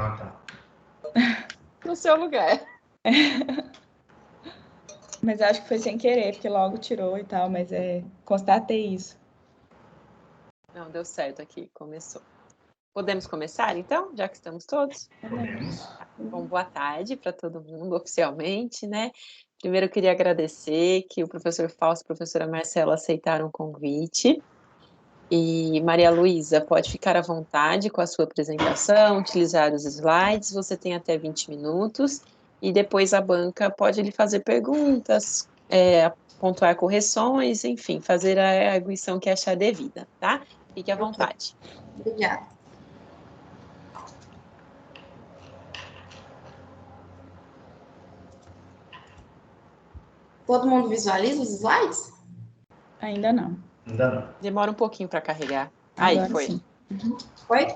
Ah, tá. No seu lugar. Mas acho que foi sem querer, porque logo tirou e tal, mas constatei isso. Não, deu certo aqui, começou. Podemos começar, então, já que estamos todos? Podemos. Bom, boa tarde para todo mundo, oficialmente, né? Primeiro, eu queria agradecer que o professor Fausto e a professora Marcela aceitaram o convite. E, Maria Luísa, pode ficar à vontade com a sua apresentação, utilizar os slides, você tem até 20 minutos, e depois a banca pode lhe fazer perguntas, pontuar correções, enfim, fazer a arguição que achar devida, tá? Fique à vontade. Obrigada. Todo mundo visualiza os slides? Ainda não. Ainda não. Demora um pouquinho para carregar. Aí, Agora foi. sim. Foi?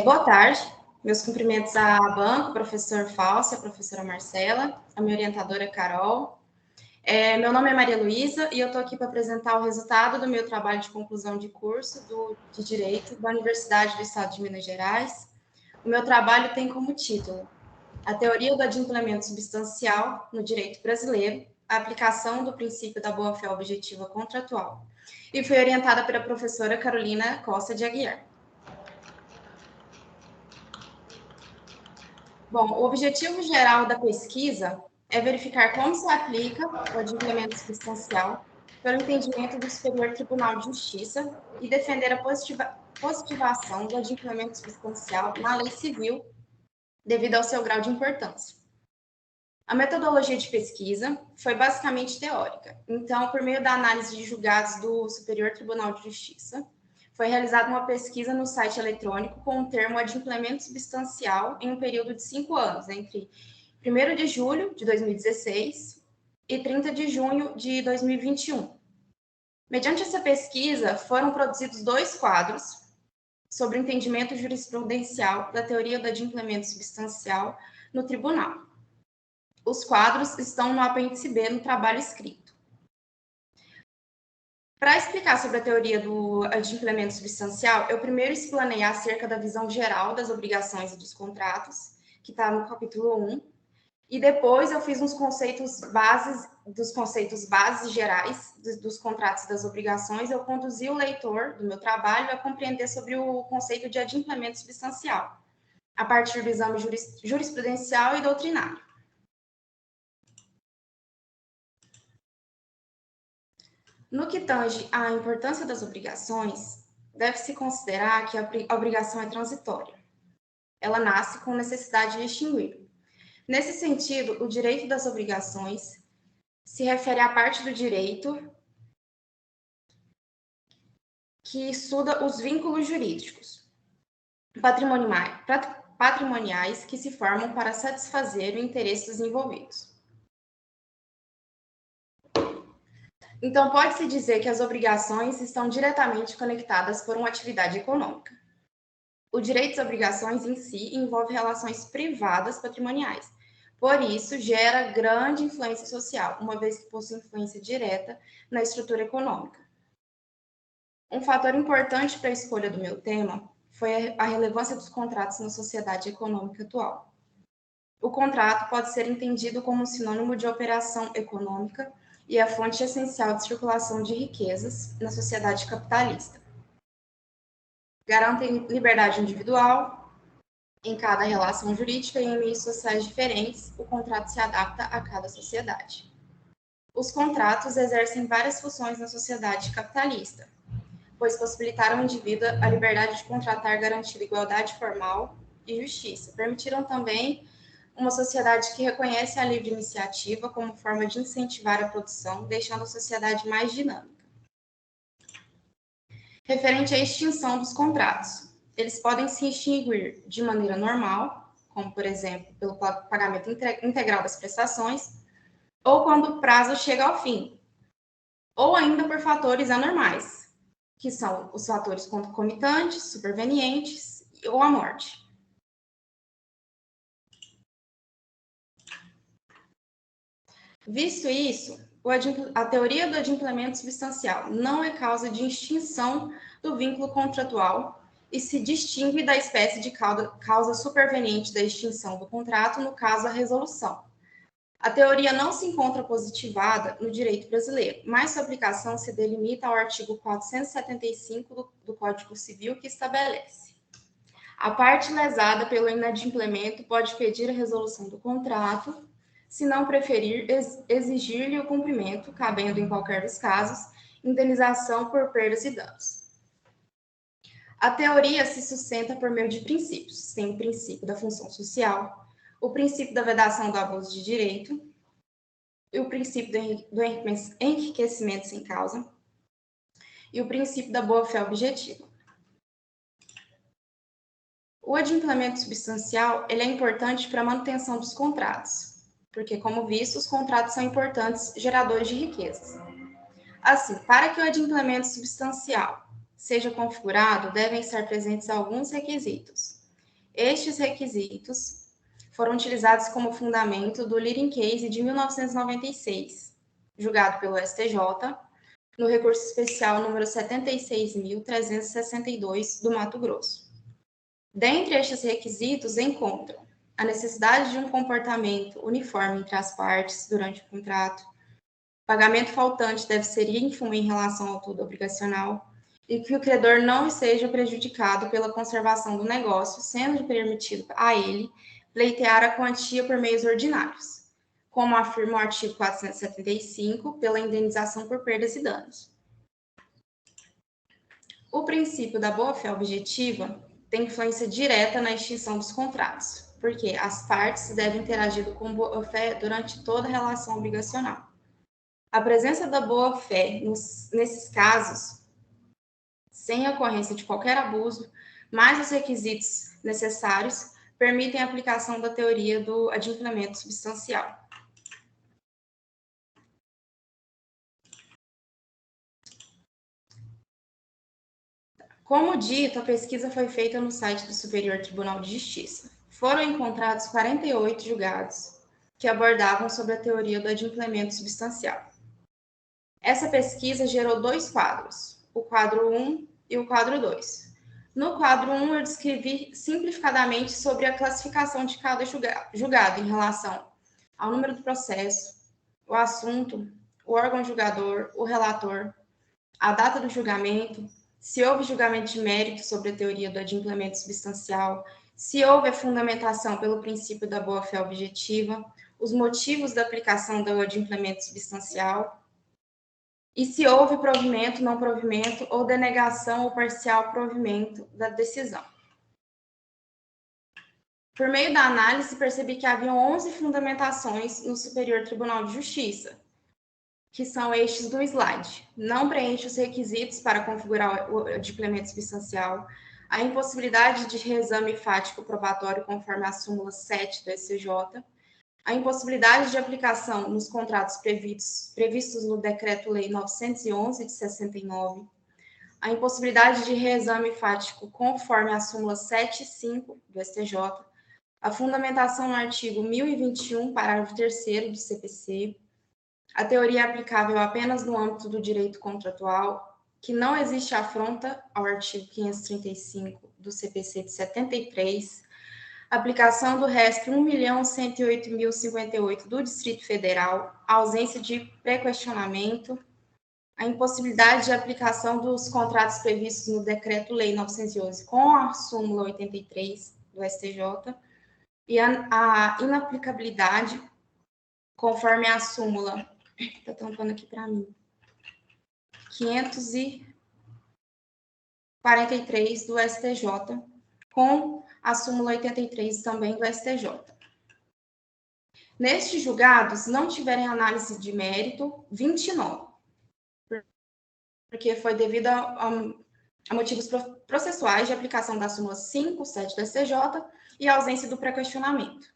Boa tarde. Meus cumprimentos à banca, o professor Fausto, a professora Marcela, a minha orientadora Carol. Meu nome é Maria Luísa e eu estou aqui para apresentar o resultado do meu trabalho de conclusão de curso de Direito da Universidade do Estado de Minas Gerais. O meu trabalho tem como título A Teoria do Adimplemento Substancial no Direito Brasileiro, a aplicação do princípio da boa-fé objetiva contratual. E foi orientada pela professora Carolina Costa de Aguiar. Bom, o objetivo geral da pesquisa é verificar como se aplica o adimplemento substancial pelo entendimento do Superior Tribunal de Justiça e defender a positivação do adimplemento substancial na lei civil devido ao seu grau de importância. A metodologia de pesquisa foi basicamente teórica. Então, por meio da análise de julgados do Superior Tribunal de Justiça, foi realizada uma pesquisa no site eletrônico com o termo adimplemento substancial em um período de 5 anos, entre 1º de julho de 2016 e 30 de junho de 2021. Mediante essa pesquisa, foram produzidos 2 quadros sobre o entendimento jurisprudencial da teoria do adimplemento substancial no tribunal. Os quadros estão no apêndice B no trabalho escrito. Para explicar sobre a teoria do adimplemento substancial, eu primeiro explanei acerca da visão geral das obrigações e dos contratos, que está no capítulo 1, e depois eu fiz uns conceitos bases gerais dos contratos e das obrigações, eu conduzi o leitor do meu trabalho a compreender sobre o conceito de adimplemento substancial, a partir do exame jurisprudencial e doutrinário. No que tange à importância das obrigações, deve-se considerar que a obrigação é transitória. Ela nasce com necessidade de extinguir. Nesse sentido, o direito das obrigações se refere à parte do direito que estuda os vínculos jurídicos patrimoniais que se formam para satisfazer o interesse dos envolvidos. Então, pode-se dizer que as obrigações estão diretamente conectadas por uma atividade econômica. O direito das obrigações em si envolve relações privadas patrimoniais. Por isso, gera grande influência social, uma vez que possui influência direta na estrutura econômica. Um fator importante para a escolha do meu tema foi a relevância dos contratos na sociedade econômica atual. O contrato pode ser entendido como um sinônimo de operação econômica e a fonte essencial de circulação de riquezas na sociedade capitalista. Garantem liberdade individual em cada relação jurídica e em meios sociais diferentes, o contrato se adapta a cada sociedade. Os contratos exercem várias funções na sociedade capitalista, pois possibilitaram ao indivíduo a liberdade de contratar garantindo igualdade formal e justiça. Permitiram também uma sociedade que reconhece a livre iniciativa como forma de incentivar a produção, deixando a sociedade mais dinâmica. Referente à extinção dos contratos, eles podem se extinguir de maneira normal, como, por exemplo, pelo pagamento integral das prestações, ou quando o prazo chega ao fim, ou ainda por fatores anormais, que são os fatores concomitantes, supervenientes ou a morte. Visto isso, a teoria do adimplemento substancial não é causa de extinção do vínculo contratual e se distingue da espécie de causa superveniente da extinção do contrato, no caso, a resolução. A teoria não se encontra positivada no direito brasileiro, mas sua aplicação se delimita ao artigo 475 do Código Civil, que estabelece: a parte lesada pelo inadimplemento pode pedir a resolução do contrato, se não preferir exigir-lhe o cumprimento, cabendo, em qualquer dos casos, indenização por perdas e danos. A teoria se sustenta por meio de princípios. Tem o princípio da função social, o princípio da vedação do abuso de direito, e o princípio do enriquecimento sem causa, e o princípio da boa-fé objetiva. O adimplemento substancial ele é importante para a manutenção dos contratos, porque, como visto, os contratos são importantes geradores de riquezas. Assim, para que o adimplemento substancial seja configurado, devem estar presentes alguns requisitos. Estes requisitos foram utilizados como fundamento do Leading Case de 1996, julgado pelo STJ, no recurso especial número 76.362 do Mato Grosso. Dentre estes requisitos, encontram a necessidade de um comportamento uniforme entre as partes durante o contrato, pagamento faltante deve ser ínfimo em relação ao todo obrigacional, e que o credor não seja prejudicado pela conservação do negócio, sendo permitido a ele pleitear a quantia por meios ordinários, como afirma o artigo 475, pela indenização por perdas e danos. O princípio da boa-fé objetiva tem influência direta na extinção dos contratos, porque as partes devem ter agido com boa-fé durante toda a relação obrigacional. A presença da boa-fé nesses casos, sem ocorrência de qualquer abuso, mais os requisitos necessários, permitem a aplicação da teoria do adimplemento substancial. Como dito, a pesquisa foi feita no site do Superior Tribunal de Justiça. Foram encontrados 48 julgados que abordavam sobre a teoria do adimplemento substancial. Essa pesquisa gerou dois quadros, o quadro 1 e o quadro 2. No quadro 1, eu descrevi simplificadamente sobre a classificação de cada julgado em relação ao número do processo, o assunto, o órgão julgador, o relator, a data do julgamento, se houve julgamento de mérito sobre a teoria do adimplemento substancial, se houve a fundamentação pelo princípio da boa-fé objetiva, os motivos da aplicação do adimplemento substancial, e se houve provimento, não provimento, ou denegação ou parcial provimento da decisão. Por meio da análise, percebi que haviam 11 fundamentações no Superior Tribunal de Justiça, que são estes do slide. Não preenche os requisitos para configurar o adimplemento substancial, a impossibilidade de reexame fático probatório conforme a súmula 7 do STJ, a impossibilidade de aplicação nos contratos previstos no Decreto-Lei 911 de 69, a impossibilidade de reexame fático conforme a súmula 7 e 5 do STJ, a fundamentação no artigo 1021, parágrafo 3º do CPC, a teoria aplicável apenas no âmbito do direito contratual, que não existe afronta ao artigo 535 do CPC de 73, aplicação do RESP 1.108.058 do Distrito Federal, a ausência de pré-questionamento, a impossibilidade de aplicação dos contratos previstos no Decreto-Lei 911 com a súmula 83 do STJ e a inaplicabilidade conforme a súmula, está tampando aqui para mim, 543 do STJ, com a súmula 83 também do STJ. Nestes julgados, não tiverem análise de mérito 29, porque foi devido a motivos processuais de aplicação da súmula 5, 7 do STJ e a ausência do pré-questionamento.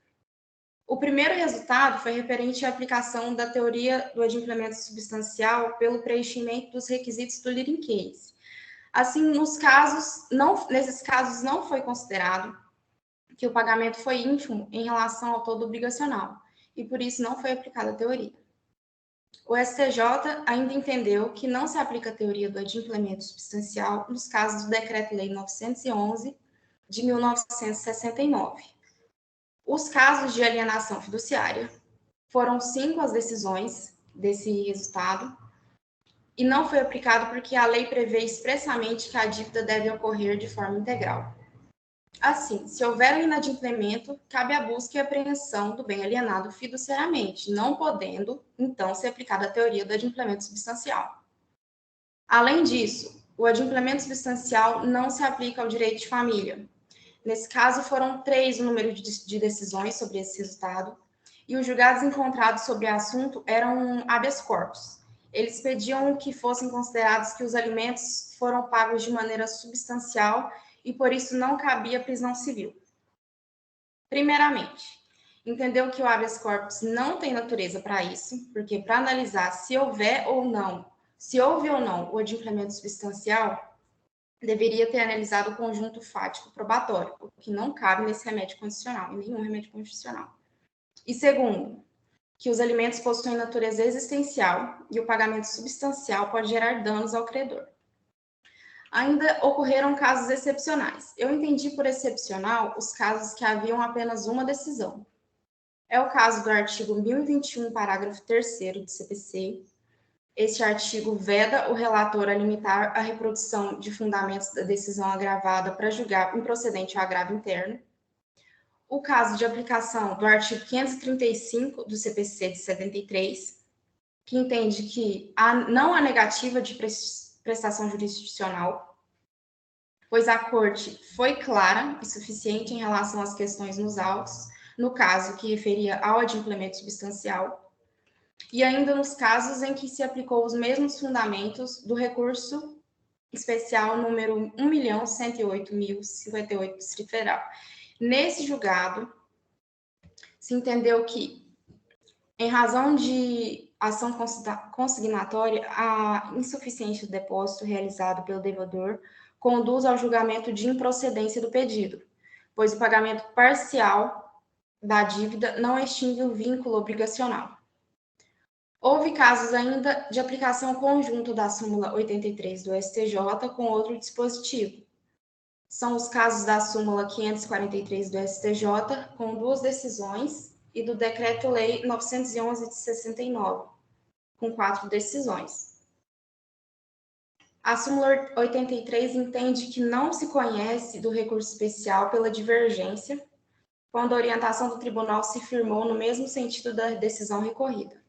O primeiro resultado foi referente à aplicação da teoria do adimplemento substancial pelo preenchimento dos requisitos do Leading Case. Assim, nesses casos não foi considerado que o pagamento foi ínfimo em relação ao todo obrigacional, e por isso não foi aplicada a teoria. o STJ ainda entendeu que não se aplica a teoria do adimplemento substancial nos casos do Decreto-Lei 911 de 1969. Os casos de alienação fiduciária foram 5 as decisões desse resultado e não foi aplicado porque a lei prevê expressamente que a dívida deve ocorrer de forma integral. Assim, se houver um inadimplemento, cabe a busca e apreensão do bem alienado fiduciariamente, não podendo, então, ser aplicada a teoria do adimplemento substancial. Além disso, o adimplemento substancial não se aplica ao direito de família. Nesse caso, foram 3 o número de decisões sobre esse resultado, e os julgados encontrados sobre o assunto eram habeas corpus. Eles pediam que fossem considerados que os alimentos foram pagos de maneira substancial e por isso não cabia prisão civil. Primeiramente, entendeu que o habeas corpus não tem natureza para isso, porque para analisar se houve ou não o adimplemento substancial, deveria ter analisado o conjunto fático probatório, o que não cabe nesse remédio condicional, em nenhum remédio condicional. E segundo, que os alimentos possuem natureza existencial e o pagamento substancial pode gerar danos ao credor. Ainda ocorreram casos excepcionais. Eu entendi por excepcional os casos que haviam apenas uma decisão. É o caso do artigo 1021, parágrafo 3º do CPC. Este artigo veda o relator a limitar a reprodução de fundamentos da decisão agravada para julgar improcedente o agravo interno. O caso de aplicação do artigo 535 do CPC de 73, que entende que não há negativa de prestação jurisdicional, pois a Corte foi clara e suficiente em relação às questões nos autos, no caso que referia ao adimplemento substancial, e ainda nos casos em que se aplicou os mesmos fundamentos do recurso especial número 1.108.058 do Distrito Federal. Nesse julgado, se entendeu que, em razão de ação consignatória, a insuficiência do depósito realizado pelo devedor conduz ao julgamento de improcedência do pedido, pois o pagamento parcial da dívida não extingue o vínculo obrigacional. Houve casos ainda de aplicação conjunta da súmula 83 do STJ com outro dispositivo. São os casos da súmula 543 do STJ, com 2 decisões, e do Decreto-Lei 911 de 69, com 4 decisões. A súmula 83 entende que não se conhece do recurso especial pela divergência, quando a orientação do tribunal se firmou no mesmo sentido da decisão recorrida.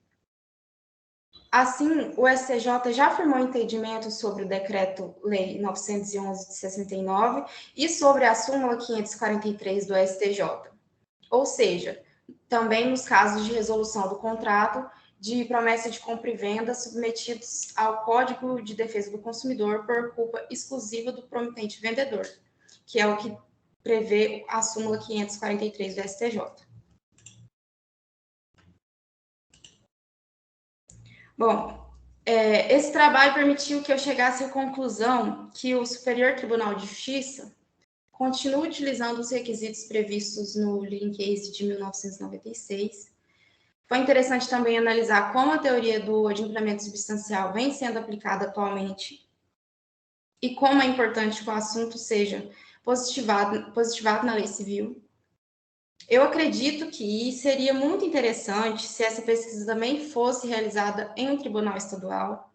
Assim, o STJ já firmou entendimento sobre o Decreto-Lei 911 de 69 e sobre a súmula 543 do STJ. Ou seja, também nos casos de resolução do contrato de promessa de compra e venda submetidos ao Código de Defesa do Consumidor por culpa exclusiva do promitente vendedor, que é o que prevê a súmula 543 do STJ. Bom, esse trabalho permitiu que eu chegasse à conclusão que o Superior Tribunal de Justiça continua utilizando os requisitos previstos no Leading Case de 1996. Foi interessante também analisar como a teoria do adimplemento substancial vem sendo aplicada atualmente e como é importante que o assunto seja positivado na lei civil. Eu acredito que seria muito interessante se essa pesquisa também fosse realizada em um tribunal estadual,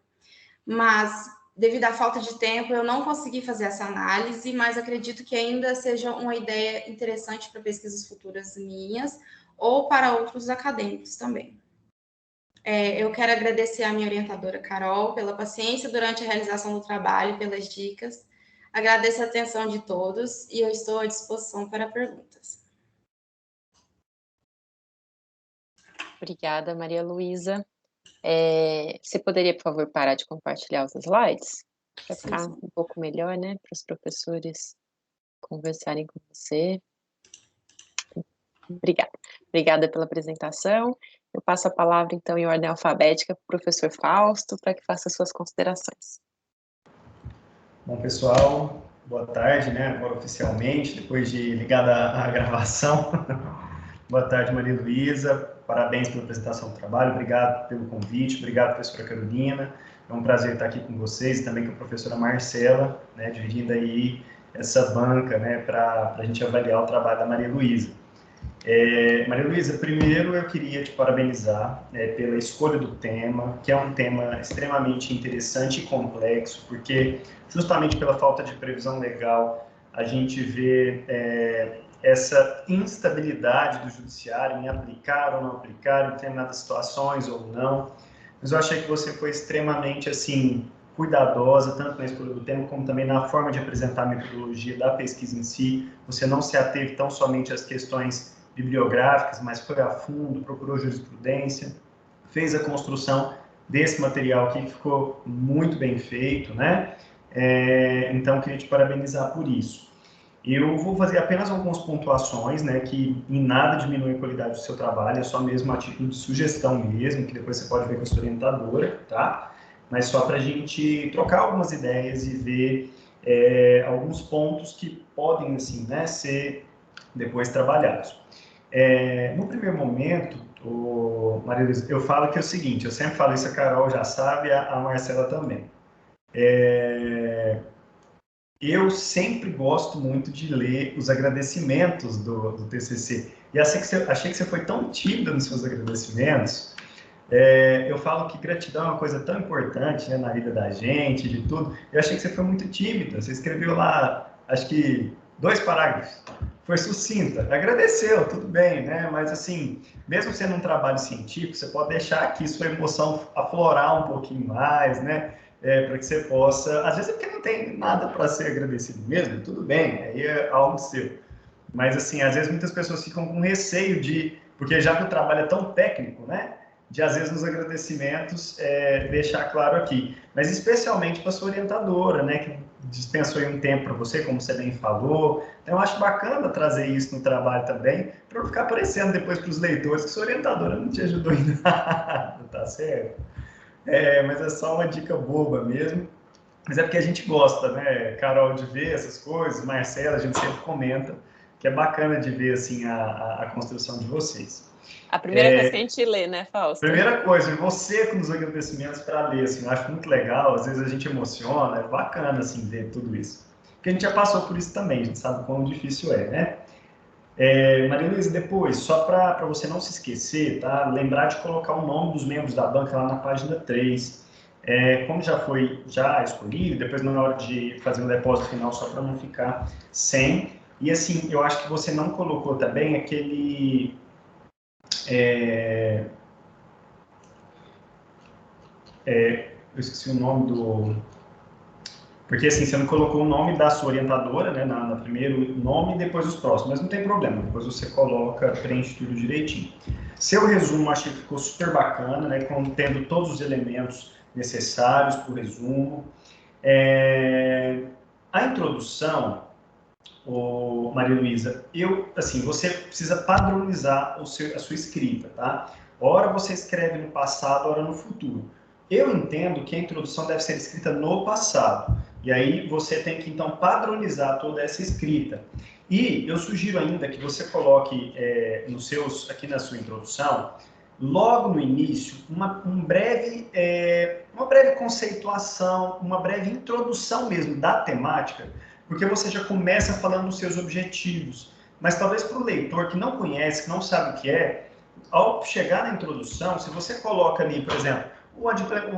mas devido à falta de tempo eu não consegui fazer essa análise, mas acredito que ainda seja uma ideia interessante para pesquisas futuras minhas ou para outros acadêmicos também. Eu quero agradecer à minha orientadora Carol pela paciência durante a realização do trabalho, pelas dicas. Agradeço a atenção de todos e eu estou à disposição para perguntas. Obrigada, Maria Luísa. Você poderia, por favor, parar de compartilhar os slides? Para ficar um pouco melhor, né? Para os professores conversarem com você. Obrigada. Obrigada pela apresentação. Eu passo a palavra, então, em ordem alfabética para o professor Fausto, para que faça suas considerações. Bom, pessoal, boa tarde, né? Agora oficialmente, depois de ligada à gravação. Boa tarde, Maria Luísa. parabéns pela apresentação do trabalho, obrigado pelo convite, obrigado, professora Carolina. É um prazer estar aqui com vocês e também com a professora Marcela, né, dividindo aí essa banca, né, para a gente avaliar o trabalho da Maria Luísa. Maria Luísa, primeiro eu queria te parabenizar pela escolha do tema, que é um tema extremamente interessante e complexo, porque justamente pela falta de previsão legal, a gente vê essa instabilidade do judiciário em aplicar ou não aplicar em determinadas situações ou não. Mas eu achei que você foi extremamente, assim, cuidadosa, tanto na escolha do tema, como também na forma de apresentar a metodologia da pesquisa em si. Você não se ateve tão somente às questões bibliográficas, mas foi a fundo, procurou jurisprudência, fez a construção desse material aqui, que ficou muito bem feito, né? Então, queria te parabenizar por isso. Eu vou fazer apenas algumas pontuações, né, que em nada diminui a qualidade do seu trabalho, é só mesmo a título de sugestão mesmo, que depois você pode ver com a sua orientadora, tá? Mas só para a gente trocar algumas ideias e ver alguns pontos que podem, assim, né, ser depois trabalhados. No primeiro momento, Maria Luísa, eu falo que é o seguinte, eu sempre falo isso, a Carol já sabe, a Marcela também. Eu sempre gosto muito de ler os agradecimentos do TCC. E achei que você foi tão tímida nos seus agradecimentos. Eu falo que gratidão é uma coisa tão importante, né, na vida da gente, de tudo. Eu achei que você foi muito tímida. Você escreveu lá, acho que 2 parágrafos. Foi sucinta. Agradeceu, tudo bem, né? Mas, assim, mesmo sendo um trabalho científico, você pode deixar aqui sua emoção aflorar um pouquinho mais, né? Para que você possa... Às vezes é porque não tem nada para ser agradecido mesmo, tudo bem, aí é algo seu. Mas, assim, às vezes muitas pessoas ficam com receio de... Porque já que o trabalho é tão técnico, né? De, às vezes, nos agradecimentos, deixar claro aqui. Mas, especialmente para a sua orientadora, né? Que dispensou aí um tempo para você, como você bem falou. Então, eu acho bacana trazer isso no trabalho também, para não ficar aparecendo depois para os leitores que sua orientadora não te ajudou em nada, tá certo? Mas é só uma dica boba mesmo. Mas é porque a gente gosta, né, Carol, de ver essas coisas, Marcela, a gente sempre comenta, que é bacana de ver, assim, a construção de vocês. A primeira coisa que a gente lê, né, Fausto? Primeira coisa, você com os agradecimentos para ler, assim, eu acho muito legal, às vezes a gente emociona, é bacana, assim, ver tudo isso. Porque a gente já passou por isso também, a gente sabe quão difícil né? Maria Luísa, depois, só para você não se esquecer, tá? Lembrar de colocar o nome dos membros da banca lá na página 3. Como já foi escolhido, depois na hora de fazer o depósito final, só para não ficar sem. E assim, eu acho que você não colocou também aquele... eu esqueci o nome do... Porque assim, você não colocou o nome da sua orientadora, né, na primeiro nome e depois os próximos, mas não tem problema, depois você coloca, preenche tudo direitinho. Seu resumo, achei que ficou super bacana, né, contendo todos os elementos necessários para o resumo. A introdução, Maria Luísa, assim, você precisa padronizar a sua escrita, tá? Ora você escreve no passado, ora no futuro. Eu entendo que a introdução deve ser escrita no passado. E aí você tem que, então, padronizar toda essa escrita. E eu sugiro ainda que você coloque aqui na sua introdução, logo no início, uma breve conceituação, uma breve introdução mesmo da temática, porque você já começa falando dos seus objetivos. Mas talvez para o leitor que não conhece, que não sabe o que ao chegar na introdução, se você coloca ali, por exemplo,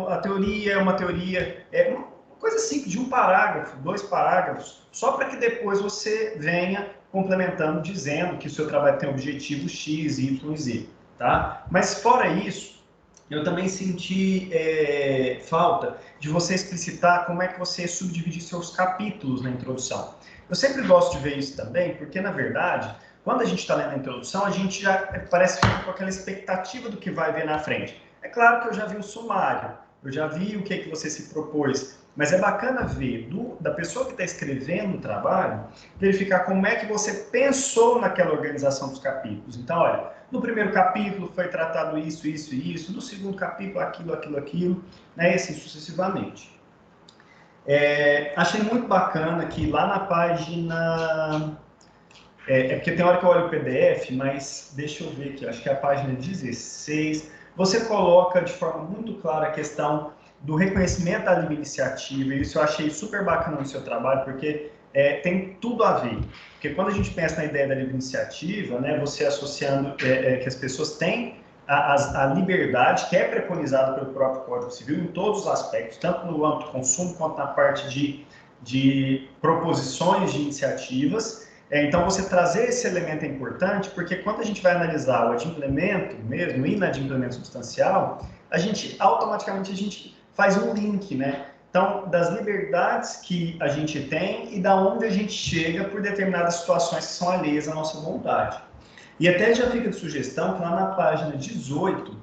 a teoria é uma teoria, uma coisa simples, de 1 parágrafo, 2 parágrafos, só para que depois você venha complementando, dizendo que o seu trabalho tem objetivos X, Y e Z, tá? Mas fora isso, eu também senti falta de você explicitar como é que você subdividir seus capítulos na introdução. Eu sempre gosto de ver isso também, porque, na verdade, quando a gente está lendo a introdução, a gente já parece ficar com aquela expectativa do que vai ver na frente. É claro que eu já vi o sumário, eu já vi o que você se propôs, mas é bacana ver da pessoa que está escrevendo o trabalho, verificar como é que você pensou naquela organização dos capítulos. Então, olha, no primeiro capítulo foi tratado isso, isso e isso, no segundo capítulo aquilo, né, e assim sucessivamente. Achei muito bacana que lá na página É porque tem hora que eu olho o PDF, mas deixa eu ver aqui, acho que é a página 16. Você coloca de forma muito clara a questão do reconhecimento da livre iniciativa, e isso eu achei super bacana no seu trabalho, porque tem tudo a ver. Porque quando a gente pensa na ideia da livre iniciativa, né, você associando que as pessoas têm a liberdade, que é preconizada pelo próprio Código Civil, em todos os aspectos, tanto no âmbito do consumo, quanto na parte de proposições de iniciativas. Então, você trazer esse elemento é importante, porque quando a gente vai analisar o adimplemento mesmo, o inadimplemento substancial, automaticamente, a gente faz um link, né? Então, das liberdades que a gente tem e da onde a gente chega por determinadas situações que são alheias à nossa vontade. E até já fica de sugestão que lá na página 18,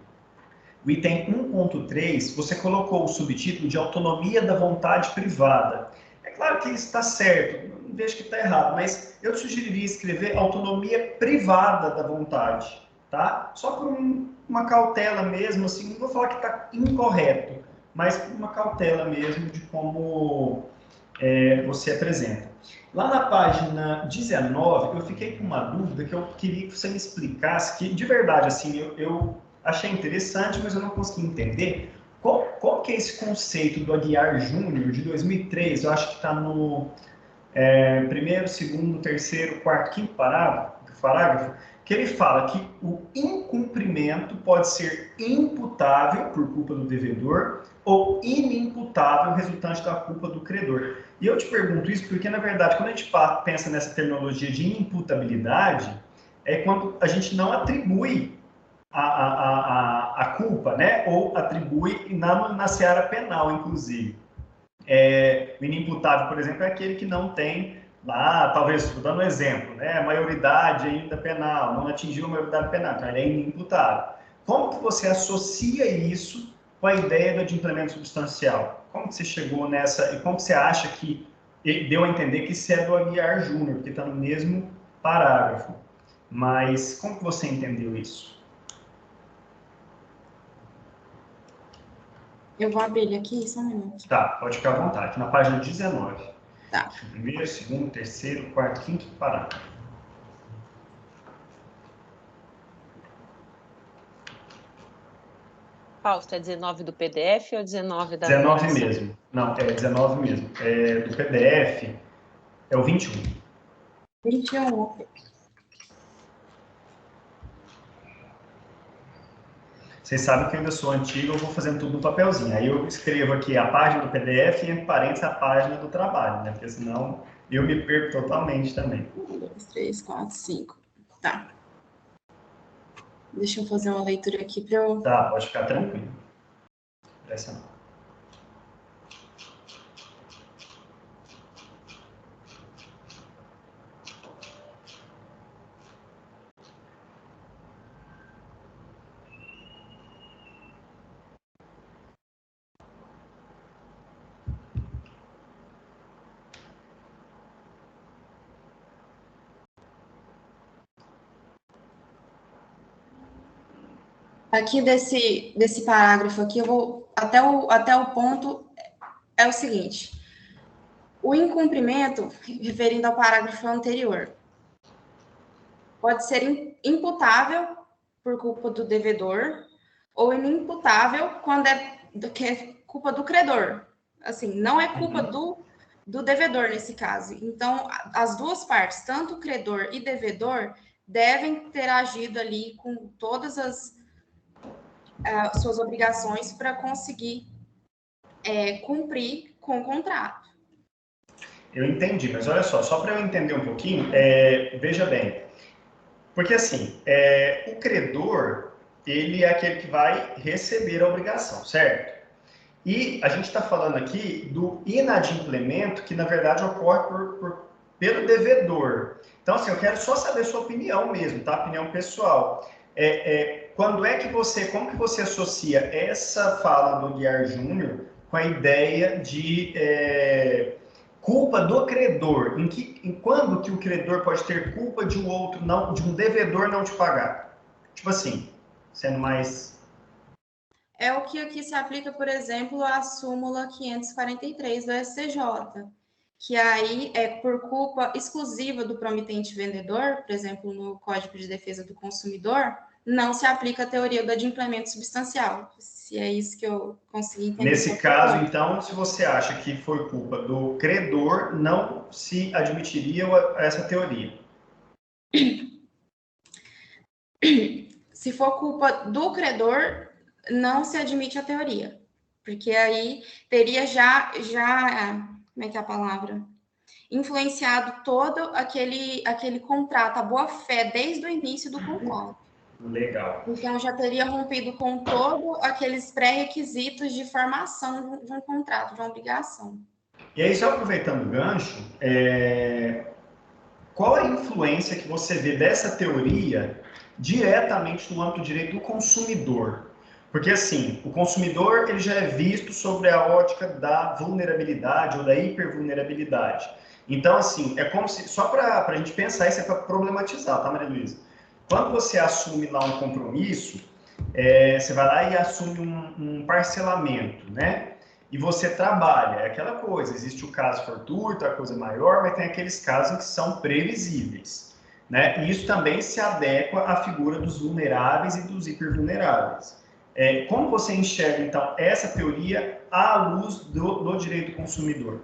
o item 1.3, você colocou o subtítulo de autonomia da vontade privada. É claro que isso está certo, não vejo que está errado, mas eu te sugeriria escrever autonomia privada da vontade, tá? Só por uma cautela mesmo, assim, não vou falar que está incorreto, mas por uma cautela mesmo de como você apresenta. Lá na página 19, eu fiquei com uma dúvida que eu queria que você me explicasse, que de verdade, assim, eu achei interessante, mas eu não consegui entender qual que é esse conceito do Aguiar Júnior de 2003, eu acho que está no primeiro, segundo, terceiro, quarto, quinto parágrafo, que ele fala que o incumprimento pode ser imputável por culpa do devedor ou inimputável resultante da culpa do credor. E eu te pergunto isso porque, na verdade, quando a gente pensa nessa terminologia de inimputabilidade, é quando a gente não atribui a culpa, né? Ou atribui na seara penal, inclusive. O inimputável, por exemplo, é aquele que não tem lá, talvez, estou dando um exemplo, né? A maioridade ainda penal, não atingiu a maioridade penal, então ele é inimputável. Como que você associa isso com a ideia do adimplemento substancial? Como que você chegou nessa, e como que você acha que deu a entender que isso é do Aguiar Júnior, porque está no mesmo parágrafo. Mas como que você entendeu isso? Eu vou abrir ele aqui, só um minuto. Tá, pode ficar à vontade. Na página 19. Tá. Primeiro, segundo, terceiro, quarto, quinto parágrafo. Fausto, é 19 do PDF ou 19 da 19 versão? mesmo. Não, é 19 mesmo. Do PDF é o 21. 21. Vocês sabem que eu ainda sou antigo, eu vou fazendo tudo no papelzinho. Aí eu escrevo aqui a página do PDF e entre parênteses a página do trabalho, né? Porque senão eu me perco totalmente também. 1, 2, 3, 4, 5. Tá. Deixa eu fazer uma leitura aqui para eu... Tá, pode ficar tranquilo. Pressa não. Aqui desse parágrafo aqui, eu vou... Até o ponto é o seguinte. O incumprimento, referindo ao parágrafo anterior, pode ser imputável por culpa do devedor ou inimputável quando é culpa do credor. Assim, não é culpa do devedor nesse caso. Então, as duas partes, tanto o credor e devedor, devem ter agido ali com todas as suas obrigações para conseguir cumprir com o contrato. Eu entendi, mas olha só para eu entender um pouquinho, veja bem, porque assim, o credor, ele é aquele que vai receber a obrigação, certo? E a gente está falando aqui do inadimplemento, que na verdade ocorre pelo devedor. Então, assim, eu quero só saber sua opinião mesmo, tá? Opinião pessoal. Como que você associa essa fala do Aguiar Júnior com a ideia de culpa do credor? Quando que o credor pode ter culpa de um devedor não te pagar? Tipo assim, sendo mais... É o que aqui se aplica, por exemplo, à súmula 543 do STJ, que aí é por culpa exclusiva do promitente vendedor, por exemplo, no Código de Defesa do Consumidor, não se aplica a teoria do adimplemento substancial, se é isso que eu consegui entender. Nesse caso, então, se você acha que foi culpa do credor, não se admitiria essa teoria. Se for culpa do credor, não se admite a teoria, porque aí teria já como é que é a palavra? Influenciado todo aquele contrato, a boa-fé, desde o início do contrato. Legal. Então, já teria rompido com todos aqueles pré-requisitos de formação de um contrato, de uma obrigação. E aí, só aproveitando o gancho, qual a influência que você vê dessa teoria diretamente no âmbito do direito do consumidor? Porque, assim, o consumidor ele já é visto sobre a ótica da vulnerabilidade ou da hipervulnerabilidade. Então, assim, é como se, só para a gente pensar, isso é para problematizar, tá, Maria Luísa? Quando você assume lá um compromisso, você vai lá e assume um parcelamento, né? E você trabalha, é aquela coisa, existe o caso fortuito, a coisa maior, mas tem aqueles casos que são previsíveis, né? E isso também se adequa à figura dos vulneráveis e dos hipervulneráveis. Como você enxerga, então, essa teoria à luz do direito do consumidor?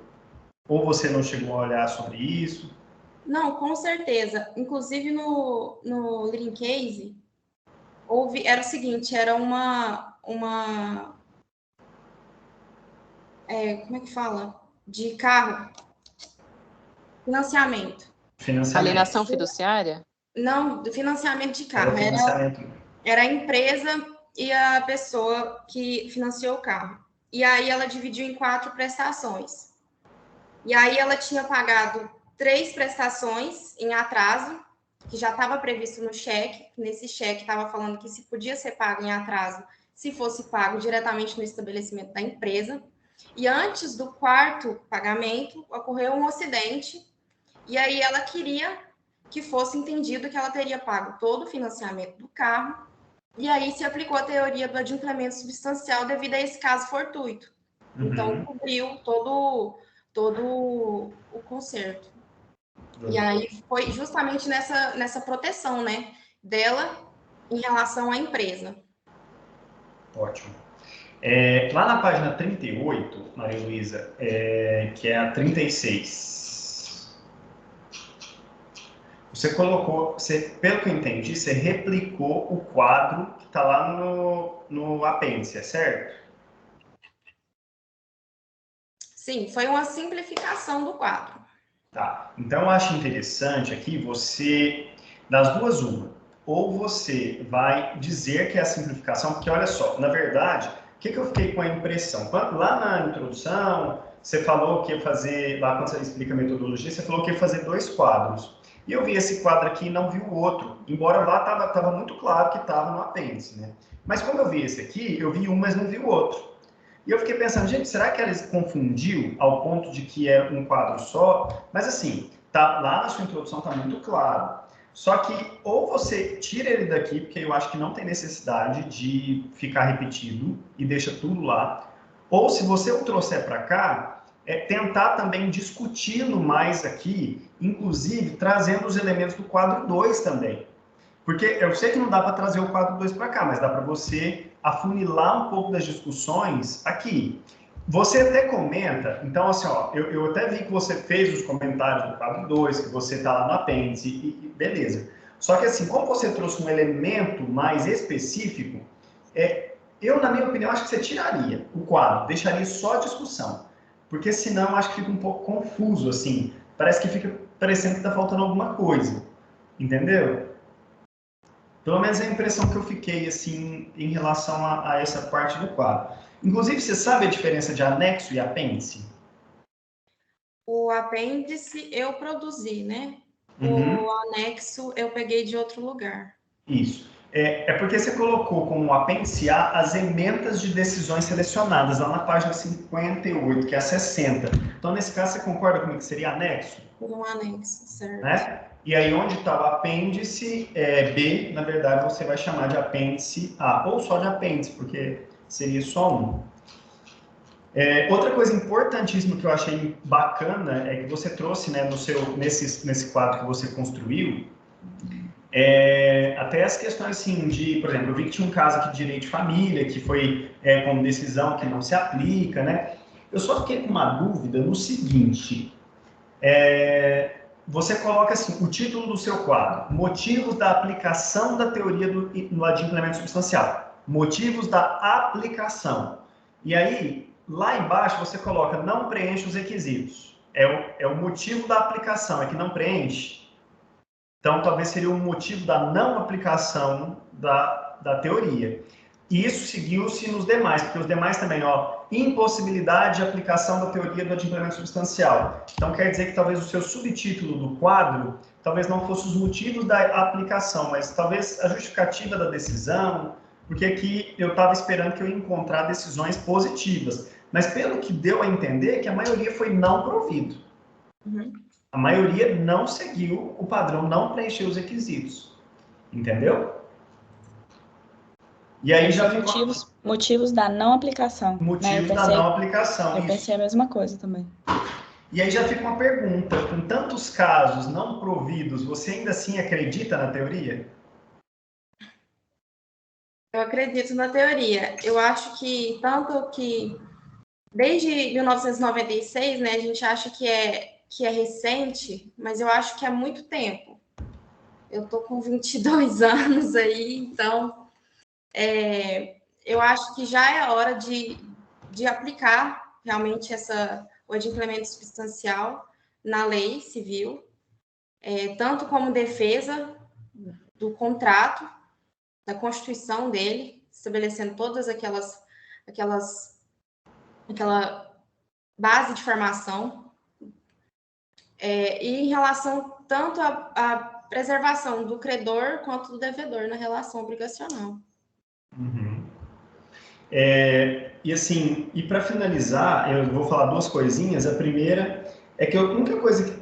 Ou você não chegou a olhar sobre isso? Não, com certeza. Inclusive, no Green Case, era o seguinte, era como é que fala? De carro. Financiamento. Alienação fiduciária? Não, do financiamento de carro. Financiamento. Era a empresa e a pessoa que financiou o carro. E aí ela dividiu em 4 prestações. E aí ela tinha pagado 3 prestações em atraso, que já estava previsto no cheque. Nesse cheque estava falando que se podia ser pago em atraso, se fosse pago diretamente no estabelecimento da empresa. E antes do 4º pagamento, ocorreu um acidente, e aí ela queria que fosse entendido que ela teria pago todo o financiamento do carro, e aí se aplicou a teoria do adimplemento substancial devido a esse caso fortuito. Então, cobriu todo o conserto. E aí foi justamente nessa proteção, né, dela em relação à empresa. Ótimo. Lá na página 38, Maria Luísa, que é a 36, você colocou, pelo que eu entendi, você replicou o quadro que está lá no apêndice, é certo? Sim, foi uma simplificação do quadro. Tá. Então, eu acho interessante aqui você, das duas, uma. Ou você vai dizer que é a simplificação, porque olha só, na verdade, o que eu fiquei com a impressão? Lá na introdução, você falou que ia fazer, lá quando você explica a metodologia, você falou que ia fazer 2 quadros. E eu vi esse quadro aqui e não vi o outro, embora lá estava muito claro que estava no apêndice, né? Mas como eu vi esse aqui, eu vi um, mas não vi o outro. E eu fiquei pensando, gente, será que ela confundiu ao ponto de que é um quadro só? Mas assim, lá na sua introdução está muito claro. Só que ou você tira ele daqui, porque eu acho que não tem necessidade de ficar repetido e deixa tudo lá. Ou se você o trouxer para cá, tentar também discuti-lo mais aqui, inclusive trazendo os elementos do quadro 2 também. Porque eu sei que não dá para trazer o quadro 2 para cá, mas dá para você afunilar um pouco das discussões aqui. Você até comenta, então assim, ó, eu até vi que você fez os comentários do quadro 2, que você está lá no apêndice, e beleza. Só que assim, como você trouxe um elemento mais específico, eu, na minha opinião, acho que você tiraria o quadro, deixaria só a discussão. Porque senão acho que fica um pouco confuso, assim. Parece que fica parecendo que está faltando alguma coisa. Entendeu? Pelo menos é a impressão que eu fiquei, assim, em relação a essa parte do quadro. Inclusive, você sabe a diferença de anexo e apêndice? O apêndice eu produzi, né? Uhum. O anexo eu peguei de outro lugar. Isso. É porque você colocou como apêndice A as emendas de decisões selecionadas, lá na página 58, que é a 60. Então, nesse caso, você concorda comigo que seria anexo? Por um anexo, certo. Né? E aí, onde está o apêndice B, na verdade, você vai chamar de apêndice A, ou só de apêndice, porque seria só um. Outra coisa importantíssima que eu achei bacana é que você trouxe, né, nesse quadro que você construiu, até as questões assim de, por exemplo, eu vi que tinha um caso aqui de direito de família, que foi como decisão que não se aplica, né? Eu só fiquei com uma dúvida no seguinte, você coloca assim, o título do seu quadro, motivos da aplicação da teoria de implemento substancial, motivos da aplicação. E aí, lá embaixo, você coloca não preenche os requisitos. É o motivo da aplicação, é que não preenche. Então, talvez seria o motivo da não aplicação da teoria. E isso seguiu-se nos demais, porque os demais também, impossibilidade de aplicação da teoria do adimplemento substancial. Então, quer dizer que talvez o seu subtítulo do quadro, talvez não fosse os motivos da aplicação, mas talvez a justificativa da decisão, porque aqui eu estava esperando que eu ia encontrar decisões positivas. Mas pelo que deu a entender, que a maioria foi não provido. Uhum. A maioria não seguiu o padrão, não preencheu os requisitos. Entendeu? E aí já motivos da não aplicação. Motivos da não aplicação. Eu pensei a mesma coisa também. E aí já fica uma pergunta, com tantos casos não providos, você ainda assim acredita na teoria? Eu acredito na teoria. Eu acho que, tanto que desde 1996, né, a gente acha que é recente, mas eu acho que é muito tempo. Eu tô com 22 anos aí, então eu acho que já é a hora de aplicar realmente o adimplemento substancial na lei civil, tanto como defesa do contrato, da constituição dele, estabelecendo todas aquela base de formação, e em relação tanto à preservação do credor quanto do devedor na relação obrigacional. Uhum. E assim, e para finalizar, eu vou falar duas coisinhas. A primeira é que a única coisa que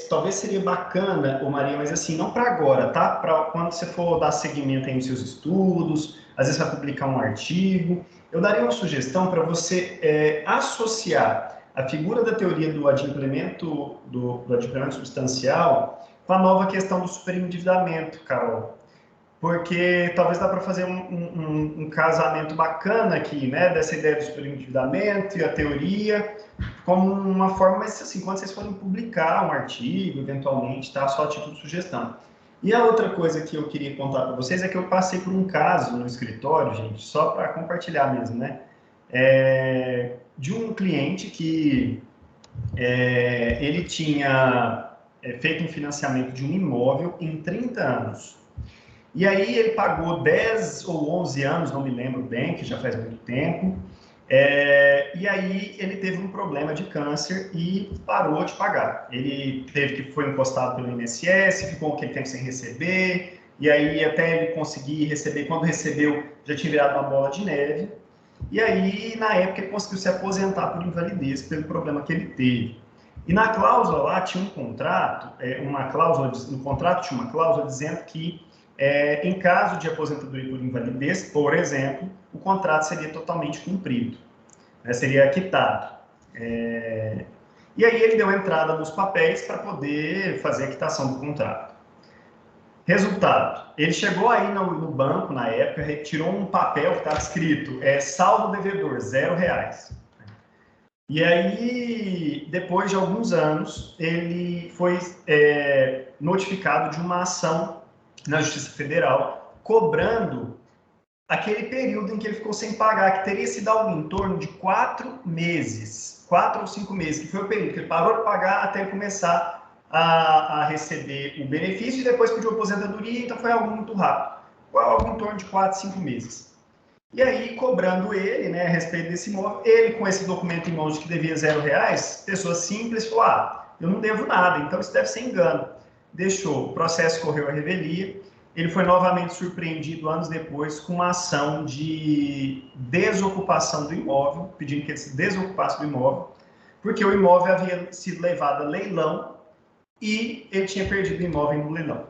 talvez seria bacana, Maria, mas assim, não para agora, tá? Para quando você for dar seguimento aí nos seus estudos, às vezes vai publicar um artigo, eu daria uma sugestão para você associar a figura da teoria do adimplemento, do adimplemento substancial com a nova questão do superendividamento, Carol. Porque talvez dá para fazer um casamento bacana aqui, né, dessa ideia do superendividamento e a teoria, como uma forma, mas assim, quando vocês forem publicar um artigo, eventualmente, tá, só a título de sugestão. E a outra coisa que eu queria contar para vocês é que eu passei por um caso no escritório, gente, só para compartilhar mesmo, né, de um cliente que ele tinha feito um financiamento de um imóvel em 30 anos. E aí ele pagou 10 ou 11 anos, não me lembro bem, que já faz muito tempo, e aí ele teve um problema de câncer e parou de pagar. Ele foi encostado pelo INSS, ficou aquele tempo sem receber, e aí até ele conseguir receber, quando recebeu, já tinha virado uma bola de neve, e aí na época ele conseguiu se aposentar por invalidez, pelo problema que ele teve. E na cláusula lá tinha um contrato, no contrato tinha uma cláusula dizendo que em caso de aposentadoria por invalidez, por exemplo, o contrato seria totalmente cumprido, né, seria quitado. E aí ele deu entrada nos papéis para poder fazer a quitação do contrato. Resultado, ele chegou aí no banco, na época, retirou um papel que estava escrito saldo devedor, R$0. E aí, depois de alguns anos, ele foi notificado de uma ação na Justiça Federal, cobrando aquele período em que ele ficou sem pagar, que teria sido algo em torno de 4 meses, 4 ou 5 meses, que foi o período que ele parou de pagar até ele começar a receber o benefício e depois pediu aposentadoria, então foi algo muito rápido, foi algo em torno de 4, 5 meses. E aí, cobrando ele, né, a respeito desse imóvel, ele com esse documento em mãos de que devia R$0, pessoa simples, falou, eu não devo nada, então isso deve ser engano. Deixou, o processo correu à revelia, ele foi novamente surpreendido anos depois com uma ação de desocupação do imóvel, pedindo que ele se desocupasse do imóvel, porque o imóvel havia sido levado a leilão e ele tinha perdido o imóvel no leilão.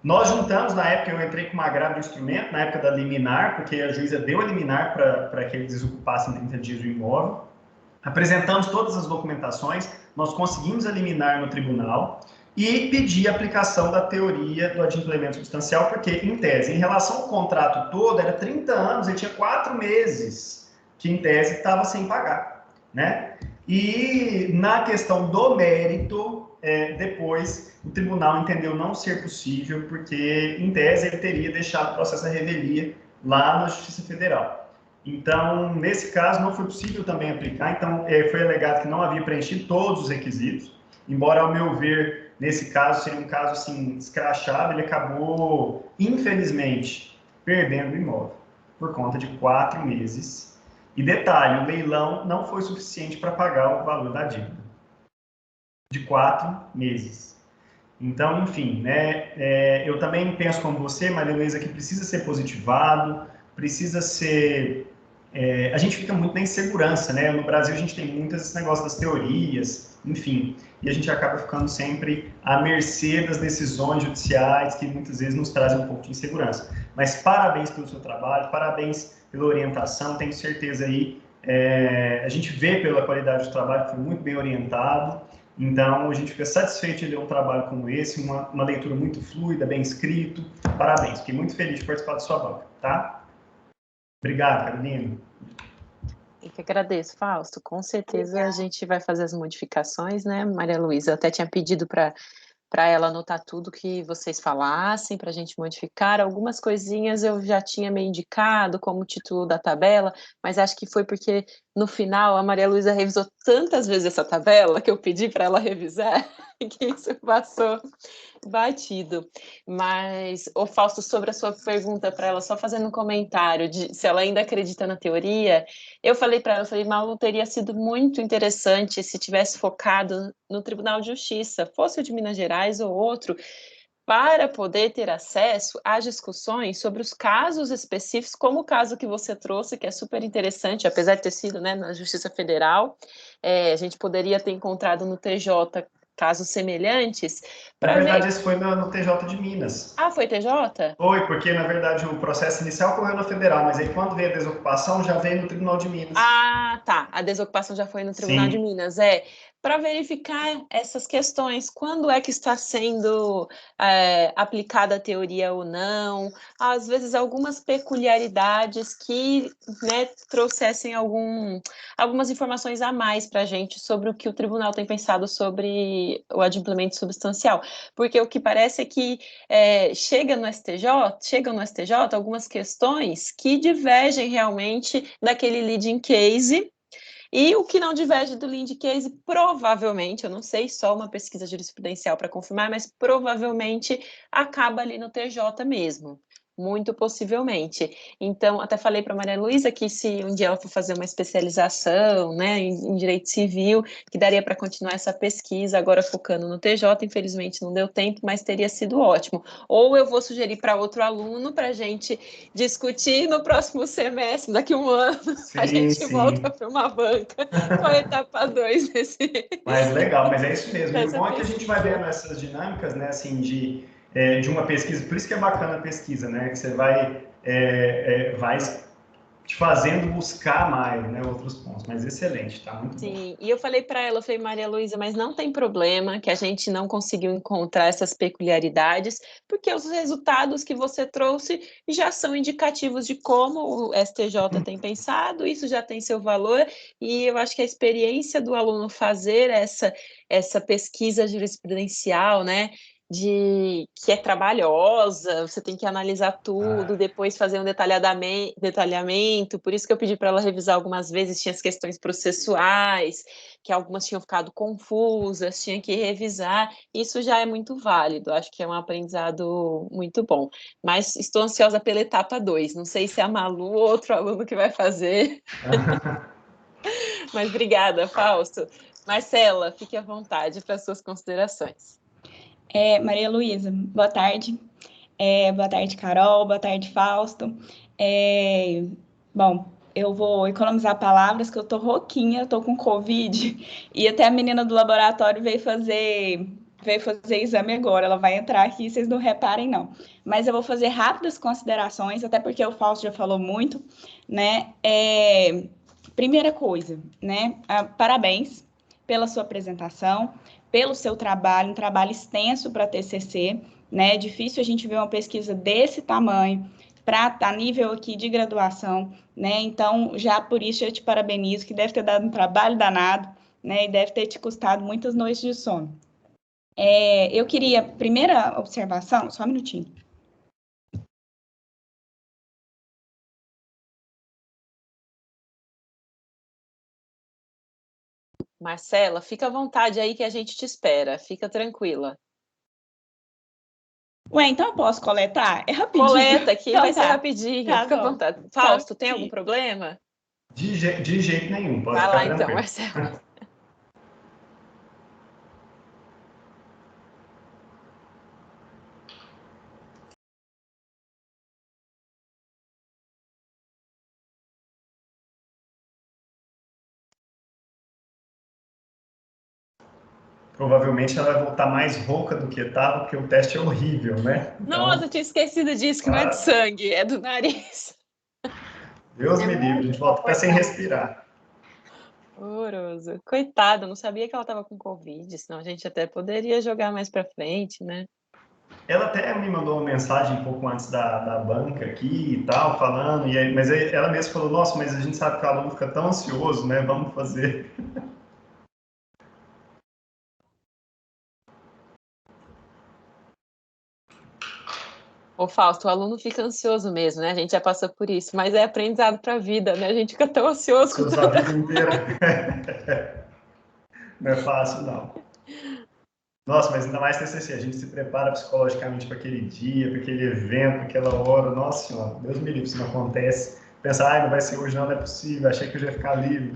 Nós juntamos, na época, eu entrei com uma agravo de instrumento, na época da liminar, porque a juíza deu a liminar para que ele desocupasse em 30 dias o imóvel. Apresentamos todas as documentações, nós conseguimos eliminar no tribunal e pedir a aplicação da teoria do adimplemento substancial, porque, em tese, em relação ao contrato todo, era 30 anos e tinha 4 meses que, em tese, estava sem pagar, né? E, na questão do mérito, depois, o tribunal entendeu não ser possível, porque, em tese, ele teria deixado o processo da revelia lá na Justiça Federal. Então, nesse caso, não foi possível também aplicar, então foi alegado que não havia preenchido todos os requisitos, embora, ao meu ver, nesse caso, seria um caso, assim, escrachado, ele acabou, infelizmente, perdendo o imóvel, por conta de 4 meses. E detalhe, o leilão não foi suficiente para pagar o valor da dívida, de 4 meses. Então, enfim, né, eu também penso como você, Maria Luísa, que precisa ser positivado, precisa ser... a gente fica muito na insegurança, né? No Brasil a gente tem muitos esse negócio das teorias, enfim, e a gente acaba ficando sempre à mercê das decisões judiciais que muitas vezes nos trazem um pouco de insegurança. Mas parabéns pelo seu trabalho, parabéns pela orientação, tenho certeza aí, a gente vê pela qualidade do trabalho que foi muito bem orientado, então a gente fica satisfeito de ler um trabalho como esse, uma leitura muito fluida, bem escrito, parabéns, fiquei muito feliz de participar da sua banca, tá? Obrigado, Carolina. Eu que agradeço, Fausto. Com certeza a gente vai fazer as modificações, né, Maria Luísa? Eu até tinha pedido para ela anotar tudo que vocês falassem, para a gente modificar. Algumas coisinhas eu já tinha me indicado, como o título da tabela, mas acho que foi porque, no final, a Maria Luísa revisou tantas vezes essa tabela, que eu pedi para ela revisar, que isso passou batido. Mas, ô Fausto, sobre a sua pergunta para ela, só fazendo um comentário de se ela ainda acredita na teoria, eu falei para ela, Malu, teria sido muito interessante se tivesse focado no Tribunal de Justiça, fosse o de Minas Gerais ou outro, para poder ter acesso às discussões sobre os casos específicos, como o caso que você trouxe, que é super interessante, apesar de ter sido, né, na Justiça Federal, a gente poderia ter encontrado no TJ casos semelhantes. Na verdade, esse foi no TJ de Minas. Ah, foi TJ? Foi, porque, na verdade, o processo inicial correu na Federal, mas aí, quando veio a desocupação, já veio no Tribunal de Minas. Ah, tá. A desocupação já foi no Tribunal de Minas. Para verificar essas questões, quando é que está sendo aplicada a teoria ou não, às vezes algumas peculiaridades que, né, trouxessem algumas informações a mais para a gente sobre o que o tribunal tem pensado sobre o adimplemento substancial, porque o que parece é que chegam no STJ algumas questões que divergem realmente daquele leading case. E o que não diverge do lead case, provavelmente, eu não sei, só uma pesquisa jurisprudencial para confirmar, mas provavelmente acaba ali no TJ mesmo, muito possivelmente. Então, até falei para a Maria Luísa que se um dia ela for fazer uma especialização, né, em direito civil, que daria para continuar essa pesquisa, agora focando no TJ, infelizmente não deu tempo, mas teria sido ótimo. Ou eu vou sugerir para outro aluno para a gente discutir no próximo semestre, daqui a um ano, a gente volta para uma banca com a etapa 2 desse... Mas legal, mas é isso mesmo. E o bom é que a gente vai vendo essas dinâmicas, né, assim, de uma pesquisa, por isso que é bacana a pesquisa, né, que você vai te fazendo buscar mais, né, outros pontos, mas excelente, tá muito bom. Sim, e eu falei para ela, Maria Luísa, mas não tem problema que a gente não conseguiu encontrar essas peculiaridades, porque os resultados que você trouxe já são indicativos de como o STJ tem pensado, isso já tem seu valor, e eu acho que a experiência do aluno fazer essa pesquisa jurisprudencial, né, que é trabalhosa, você tem que analisar tudo, depois fazer um detalhamento, por isso que eu pedi para ela revisar algumas vezes, tinha as questões processuais, que algumas tinham ficado confusas, tinha que revisar, isso já é muito válido, acho que é um aprendizado muito bom, mas estou ansiosa pela etapa 2, não sei se é a Malu ou outro aluno que vai fazer, mas obrigada, Fausto. Marcela, fique à vontade para suas considerações. Maria Luísa, boa tarde. Boa tarde, Carol. Boa tarde, Fausto. Bom, eu vou economizar palavras, que eu tô rouquinha, eu tô com Covid, e até a menina do laboratório veio fazer exame agora, ela vai entrar aqui, vocês não reparem, não. Mas eu vou fazer rápidas considerações, até porque o Fausto já falou muito, né? primeira coisa, né? Parabéns pela sua apresentação, pelo seu trabalho, um trabalho extenso para TCC, né? É difícil a gente ver uma pesquisa desse tamanho para estar nível aqui de graduação, né? Então, já por isso eu te parabenizo, que deve ter dado um trabalho danado, né? E deve ter te custado muitas noites de sono. Eu queria, primeira observação, só um minutinho. Marcela, fica à vontade aí que a gente te espera, fica tranquila. Ué, então eu posso coletar? É rapidinho. Coleta aqui, então, vai ser rapidinho, tá fica à bom. vontade. Fausto, tem algum problema? De jeito nenhum, pode Vai ficar lá tranquilo. então, Marcela. Provavelmente ela vai voltar mais rouca do que estava, porque o teste é horrível, né? Então, Nossa, eu tinha esquecido disso, que não é de sangue, é do nariz. Deus me livre, a gente volta até sem respirar. Horroroso. Coitada, eu não sabia que ela estava com Covid, senão a gente até poderia jogar mais para frente, né? Ela até me mandou uma mensagem um pouco antes da banca aqui e tal, falando, mas aí ela mesma falou, nossa, mas a gente sabe que o aluno fica tão ansioso, né? Vamos fazer. Ô, Fausto, o aluno fica ansioso mesmo, né? A gente já passou por isso, mas é aprendizado para a vida, né? A gente fica tão ansioso com Ansioso a vida inteira. Não é fácil, não. Nossa, mas ainda mais TCC, a gente se prepara psicologicamente para aquele dia, para aquele evento, para aquela hora. Nossa Senhora, Deus me livre, se não acontece. Pensar, ai, não vai ser hoje, não é possível, achei que eu já ia ficar livre.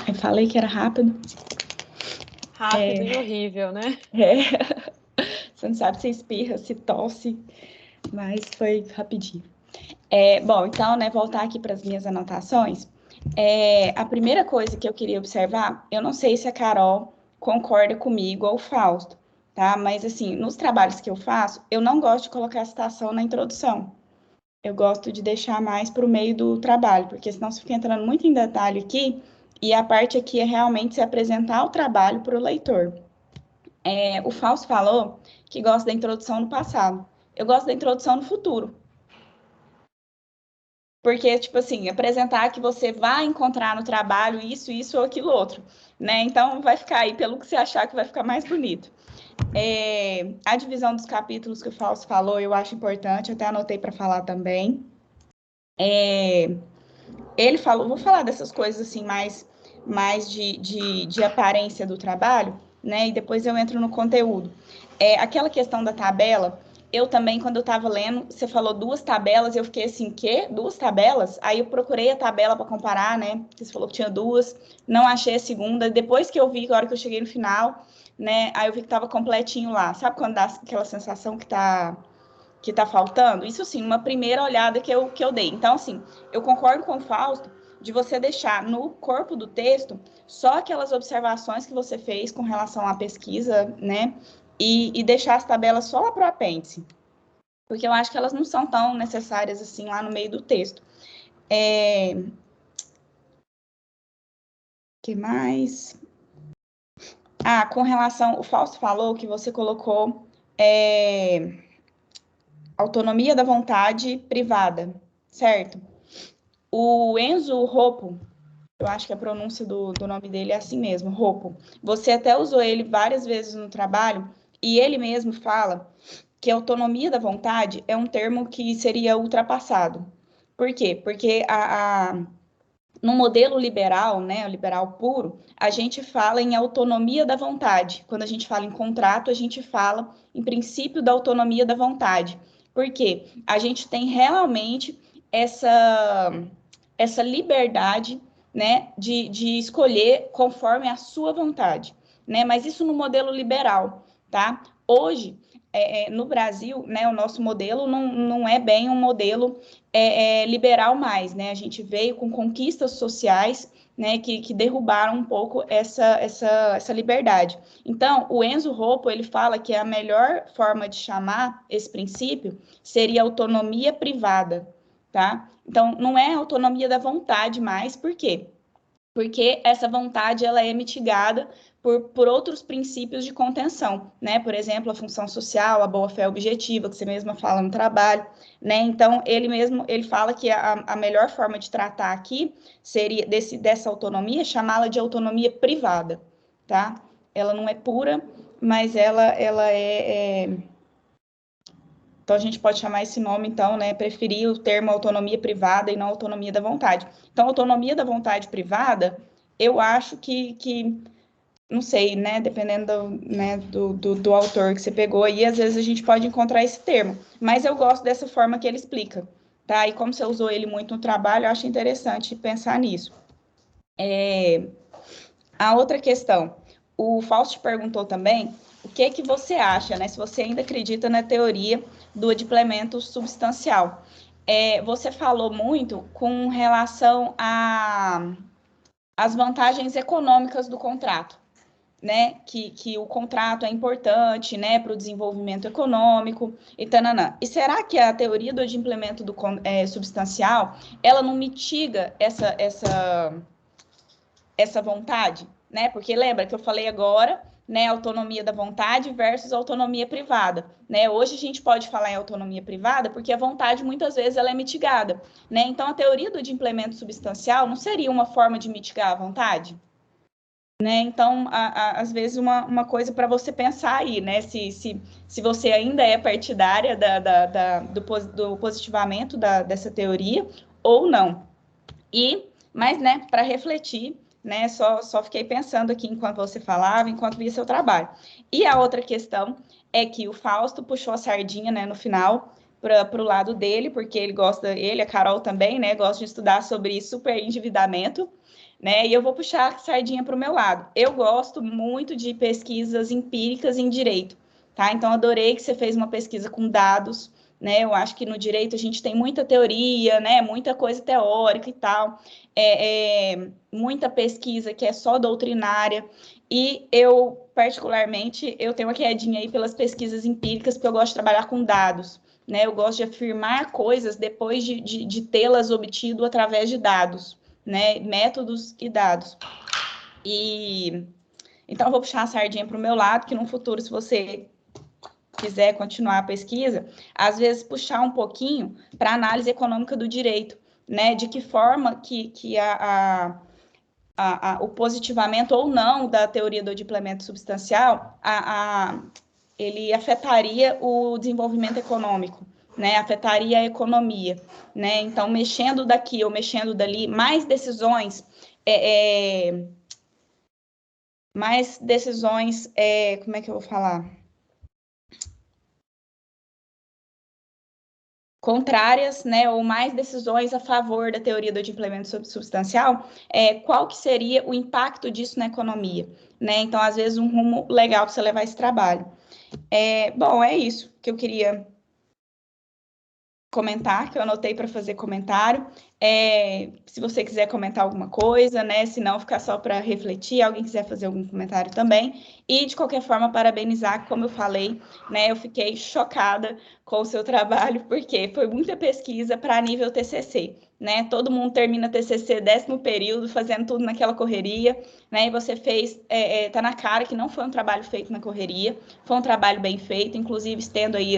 Eu falei que era rápido. Rápido e horrível, né? Você não sabe se espirra, se tosse, mas foi rapidinho. Bom, então, né, voltar aqui para as minhas anotações. A primeira coisa que eu queria observar, eu não sei se a Carol concorda comigo ou o Fausto, tá? Mas, assim, nos trabalhos que eu faço, eu não gosto de colocar citação na introdução. Eu gosto de deixar mais para o meio do trabalho, porque senão você fica entrando muito em detalhe aqui, e a parte aqui é realmente se apresentar o trabalho para o leitor. O Fausto falou que gosta da introdução no passado. Eu gosto da introdução no futuro. Porque, tipo assim, apresentar que você vai encontrar no trabalho isso ou aquilo outro, né? Então, vai ficar aí pelo que você achar que vai ficar mais bonito. A divisão dos capítulos que o Fausto falou, eu acho importante, até anotei para falar também. Ele falou, vou falar dessas coisas assim, mais de aparência do trabalho, né? E depois eu entro no conteúdo. Aquela questão da tabela, eu também, quando eu estava lendo, você falou 2 tabelas, eu fiquei assim, quê? 2 tabelas? Aí eu procurei a tabela para comparar, né? Você falou que tinha 2, não achei a segunda. Depois que eu vi, na hora que eu cheguei no final, né? Aí eu vi que estava completinho lá. Sabe quando dá aquela sensação que tá faltando? Isso, assim, uma primeira olhada que eu dei. Então, assim, eu concordo com o Fausto de você deixar no corpo do texto só aquelas observações que você fez com relação à pesquisa, né? E deixar as tabelas só lá para o apêndice. Porque eu acho que elas não são tão necessárias assim lá no meio do texto. Que mais? Com relação... O Fausto falou que você colocou autonomia da vontade privada, certo? O Enzo Roppo, eu acho que a pronúncia do nome dele é assim mesmo, Roppo. Você até usou ele várias vezes no trabalho, e ele mesmo fala que a autonomia da vontade é um termo que seria ultrapassado. Por quê? Porque no modelo liberal, né, o liberal puro, a gente fala em autonomia da vontade. Quando a gente fala em contrato, a gente fala em princípio da autonomia da vontade. Por quê? A gente tem realmente essa liberdade, né, de escolher conforme a sua vontade, né? Mas isso no modelo liberal, tá? Hoje, no Brasil, né, o nosso modelo não é bem um modelo liberal mais, né? A gente veio com conquistas sociais, né, que derrubaram um pouco essa liberdade. Então, o Enzo Roppo, ele fala que a melhor forma de chamar esse princípio seria autonomia privada, tá? Então, não é autonomia da vontade mais, por quê? Porque essa vontade ela é mitigada por outros princípios de contenção, né? Por exemplo, a função social, a boa-fé objetiva, que você mesma fala no trabalho, né? Então, ele fala que a melhor forma de tratar aqui seria dessa autonomia, chamá-la de autonomia privada, tá? Ela não é pura, mas ela é então, a gente pode chamar esse nome, então, né, preferir o termo autonomia privada e não autonomia da vontade. Então, autonomia da vontade privada, eu acho que não sei, né, dependendo do autor que você pegou aí, às vezes a gente pode encontrar esse termo, mas eu gosto dessa forma que ele explica, tá? E como você usou ele muito no trabalho, eu acho interessante pensar nisso. A outra questão, o Fausto perguntou também o que você acha, né? Se você ainda acredita na teoria do adimplemento substancial. Você falou muito com relação às vantagens econômicas do contrato, né? Que o contrato é importante, né, para o desenvolvimento econômico e tananã. E será que a teoria do adimplemento substancial, ela não mitiga essa vontade, né? Porque lembra que eu falei agora, né, autonomia da vontade versus autonomia privada, né? Hoje a gente pode falar em autonomia privada porque a vontade muitas vezes ela é mitigada, né? Então a teoria do adimplemento substancial não seria uma forma de mitigar a vontade? Né? Então, às vezes, uma coisa para você pensar aí, né? Se você ainda é partidária do positivamento dessa teoria ou não. Mas, né, para refletir, né, só fiquei pensando aqui enquanto você falava, enquanto via seu trabalho. E a outra questão é que o Fausto puxou a sardinha, né, no final, para o lado dele, porque ele, a Carol também, né, gosta de estudar sobre superendividamento, né, e eu vou puxar a sardinha para o meu lado. Eu gosto muito de pesquisas empíricas em direito, tá? Então, adorei que você fez uma pesquisa com dados, né? Eu acho que no direito a gente tem muita teoria, né? Muita coisa teórica e tal, muita pesquisa que é só doutrinária, e eu, particularmente, eu tenho uma quedinha aí pelas pesquisas empíricas, porque eu gosto de trabalhar com dados, né? Eu gosto de afirmar coisas depois de tê-las obtido através de dados, né? Métodos e dados. Então, eu vou puxar a sardinha para o meu lado, que no futuro, se você quiser continuar a pesquisa, às vezes puxar um pouquinho para a análise econômica do direito, né, de que forma que o positivamento ou não da teoria do adimplemento substancial ele afetaria o desenvolvimento econômico, né? Afetaria a economia, né? Então, mexendo daqui ou mexendo dali, mais decisões, como é que eu vou falar? Contrárias, né, ou mais decisões a favor da teoria do adimplemento substancial, qual que seria o impacto disso na economia, né? Então, às vezes, um rumo legal para você levar esse trabalho. Bom, é isso que eu queria comentar, que eu anotei para fazer comentário. Se você quiser comentar alguma coisa, né? Se não, ficar só para refletir, alguém quiser fazer algum comentário também. E, de qualquer forma, parabenizar, como eu falei, né? Eu fiquei chocada com o seu trabalho, porque foi muita pesquisa para nível TCC, né? Todo mundo termina TCC 10º período, fazendo tudo naquela correria, né? E você fez, tá na cara que não foi um trabalho feito na correria, foi um trabalho bem feito, inclusive estendo aí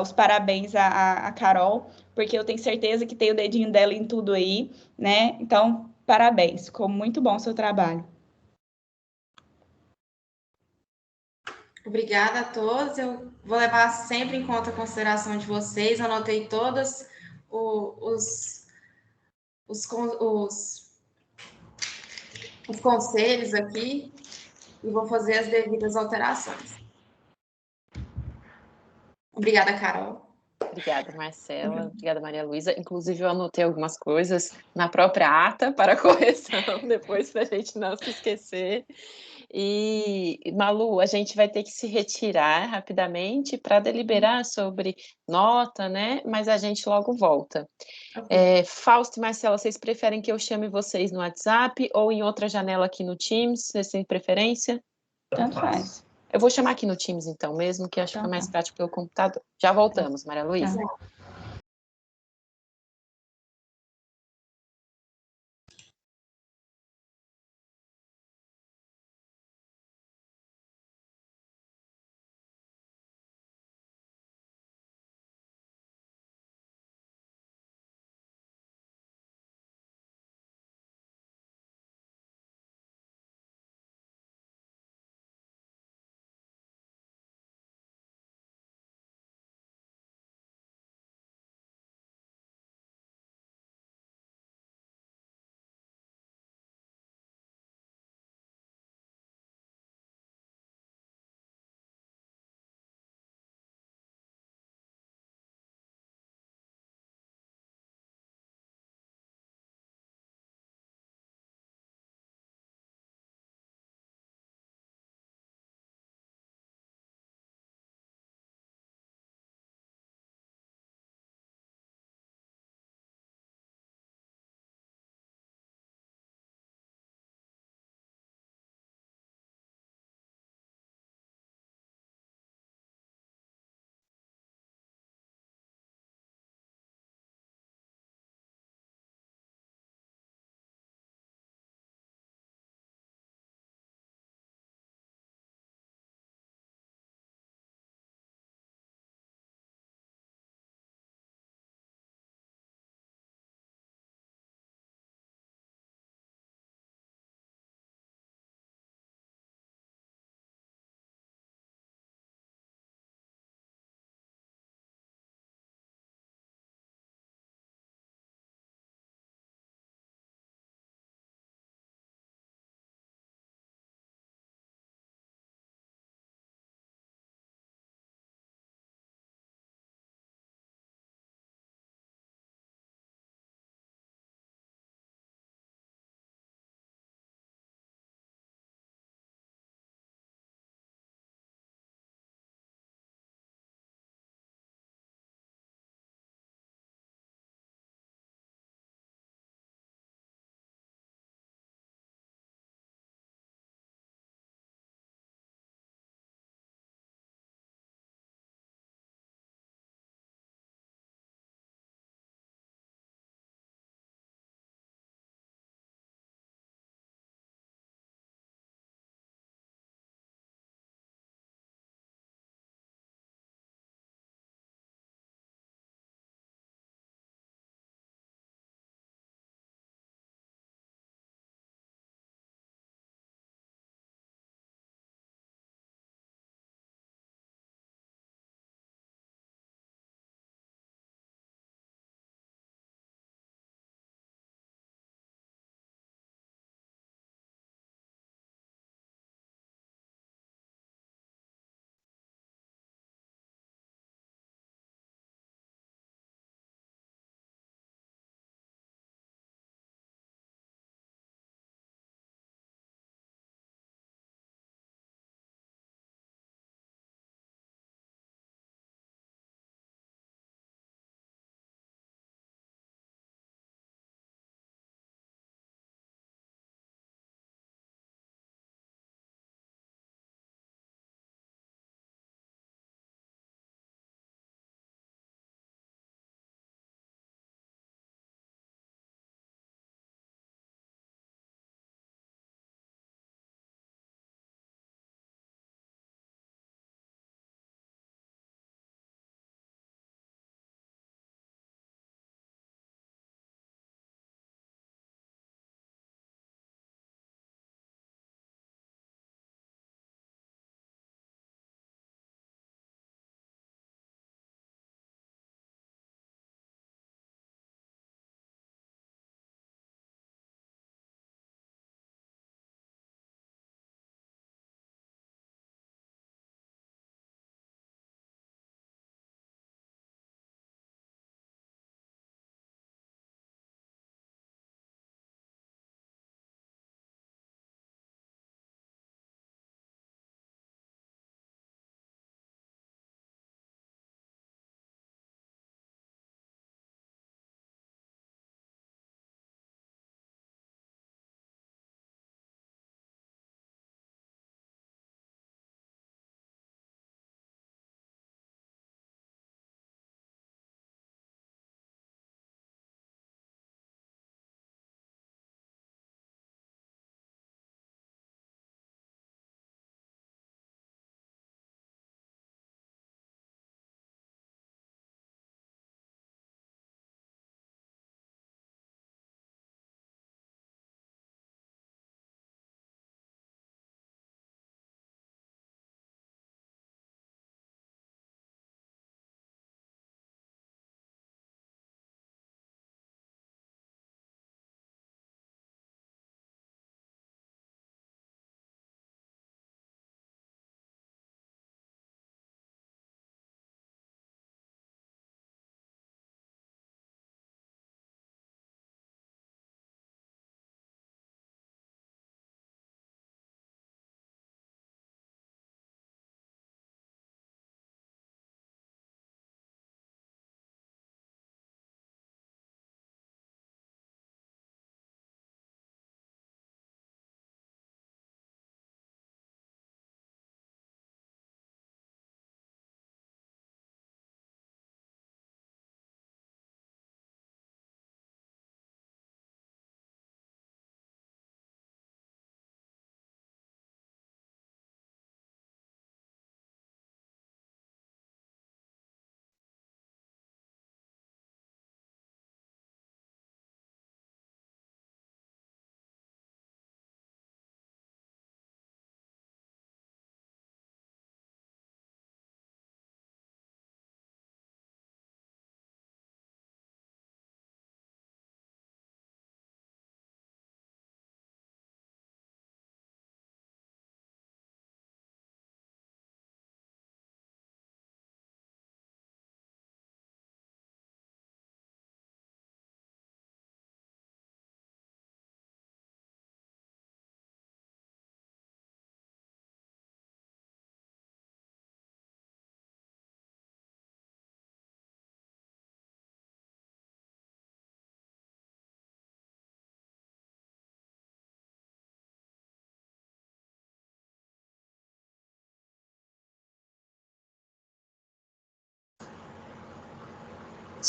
os parabéns à Carol, porque eu tenho certeza que tem o dedinho dela em tudo aí, né? Então, parabéns, ficou muito bom o seu trabalho. Obrigada a todos. Eu vou levar sempre em conta a consideração de vocês. Anotei todos os conselhos aqui e vou fazer as devidas alterações. Obrigada, Carol. Obrigada, Marcela. Obrigada, Maria Luísa. Inclusive, eu anotei algumas coisas na própria ata para correção, depois para a gente não se esquecer. E, Malu, a gente vai ter que se retirar rapidamente para deliberar sobre nota, né? Mas a gente logo volta. Okay. Fausto e Marcela, vocês preferem que eu chame vocês no WhatsApp ou em outra janela aqui no Teams? Vocês têm preferência? Tanto faz. Eu vou chamar aqui no Teams, então, mesmo, que acho que fica mais prático pelo computador. Já voltamos, Maria Luísa.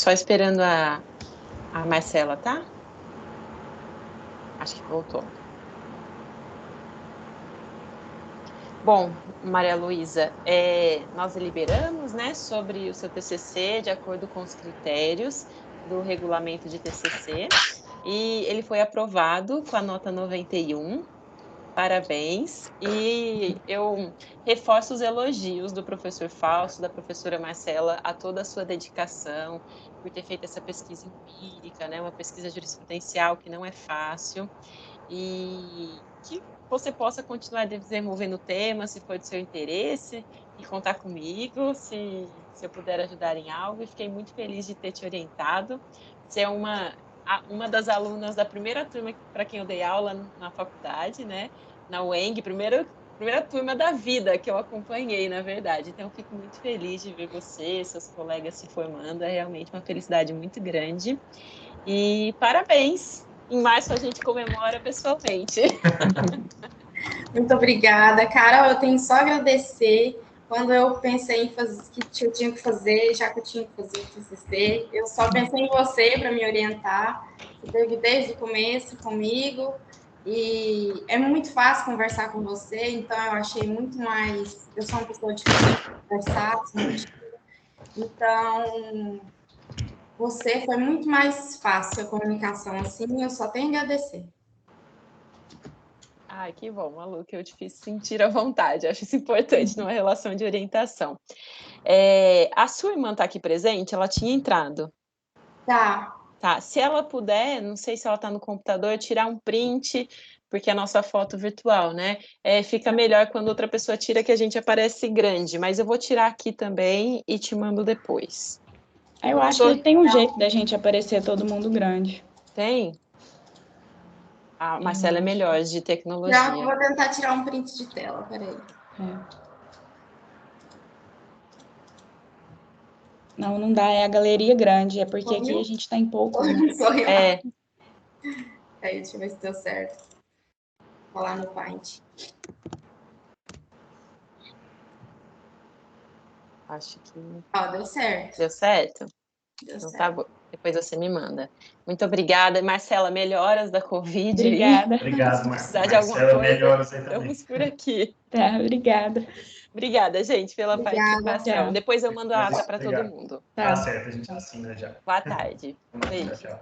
Só esperando a Marcela, tá? Acho que voltou. Bom, Maria Luísa, nós deliberamos, né, sobre o seu TCC de acordo com os critérios do regulamento de TCC e ele foi aprovado com a nota 91. Parabéns. E eu reforço os elogios do professor Fausto, da professora Marcela, a toda a sua dedicação por ter feito essa pesquisa empírica, né, uma pesquisa jurisprudencial que não é fácil, e que você possa continuar desenvolvendo o tema, se for de seu interesse, e contar comigo, se eu puder ajudar em algo, e fiquei muito feliz de ter te orientado. Você é uma das alunas da primeira turma para quem eu dei aula na faculdade, né, na UENG, primeira turma da vida que eu acompanhei, na verdade. Então, eu fico muito feliz de ver você, seus colegas se formando, é realmente uma felicidade muito grande. E parabéns! Em março a gente comemora pessoalmente. Muito obrigada, Carol. Eu tenho só a agradecer. Quando eu pensei em fazer que eu tinha que fazer, já que eu tinha que fazer o TCC, eu só pensei em você para me orientar. Você esteve desde o começo comigo e é muito fácil conversar com você. Então eu achei muito mais. Eu sou uma pessoa difícil de conversar, sou muito tímida. Então você foi muito mais fácil a comunicação assim. Eu só tenho a agradecer. Ai, que bom, Malu, que eu te fiz sentir à vontade. Acho isso importante numa relação de orientação. A sua irmã está aqui presente? Ela tinha entrado. Tá. Tá. Se ela puder, não sei se ela está no computador, tirar um print, porque é a nossa foto virtual, né? Fica melhor quando outra pessoa tira, que a gente aparece grande. Mas eu vou tirar aqui também e te mando depois. Eu acho que tem um jeito da gente aparecer todo mundo grande. Tem? A Marcela é melhor de tecnologia. Já vou tentar tirar um print de tela, peraí. Não dá, é a galeria grande, é porque aqui a gente tá em pouco, né? Aí, deixa eu ver se deu certo. Vou lá no Paint. Acho que... Deu certo. Deu certo? Deu então certo. tá bom. Depois você me manda. Muito obrigada. Marcela, melhoras da Covid. Obrigada. Obrigado, Se precisar de alguma Marcela, coisa, melhoras aí também. estamos por aqui. Tá, obrigada. Obrigada, gente, pela participação. Tchau. Depois eu mando a ata para todo mundo. Tá certo, a gente assina já. Boa tarde. Tchau, Beijo. tchau.